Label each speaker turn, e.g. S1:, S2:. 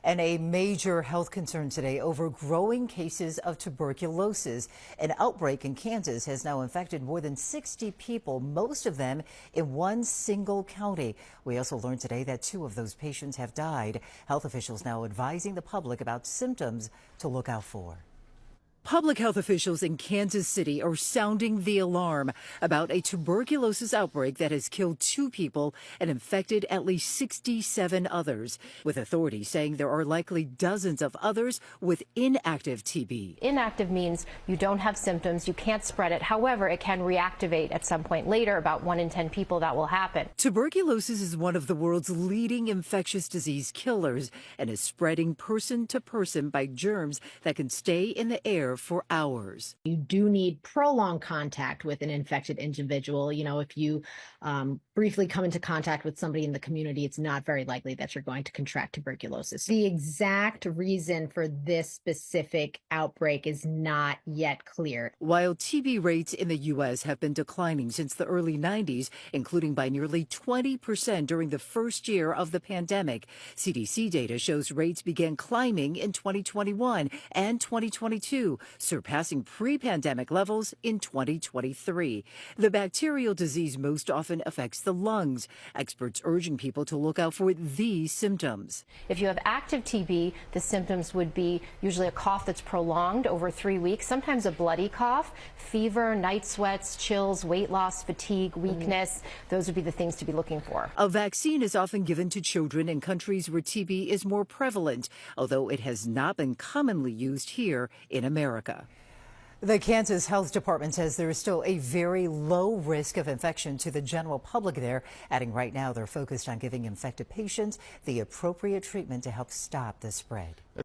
S1: And a major health concern today over growing cases of tuberculosis. An outbreak in Kansas has now infected more than 60 people, most of them in one single county. We also learned today that 2 of those patients have died. Health officials now advising the public about symptoms to look out for. Public health officials in Kansas City are sounding the alarm about a tuberculosis outbreak that has killed 2 people and infected at least 67 others, with authorities saying there are likely dozens of others with inactive TB.
S2: Inactive means you don't have symptoms, you can't spread it. However, it can reactivate at some point later. About 1 in 10 people that will happen.
S1: Tuberculosis is one of the world's leading infectious disease killers and is spreading person to person by germs that can stay in the air for hours.
S3: You do need prolonged contact with an infected individual. You know, if you briefly come into contact with somebody in the community, it's not very likely that you're going to contract tuberculosis. The exact reason for this specific outbreak is not yet clear.
S1: While TB rates in the U.S. have been declining since the early 90s, including by nearly 20% during the first year of the pandemic, CDC data shows rates began climbing in 2021 and 2022, surpassing pre-pandemic levels in 2023. The bacterial disease most often affects the lungs, experts urging people to look out for these symptoms.
S2: If you have active TB, the symptoms would be usually a cough that's prolonged over 3 weeks, sometimes a bloody cough, fever, night sweats, chills, weight loss, fatigue, weakness. Those would be the things to be looking for.
S1: A vaccine is often given to children in countries where TB is more prevalent, although it has not been commonly used here in America. The Kansas Health Department says there is still a very low risk of infection to the general public there, adding right now they're focused on giving infected patients the appropriate treatment to help stop the spread.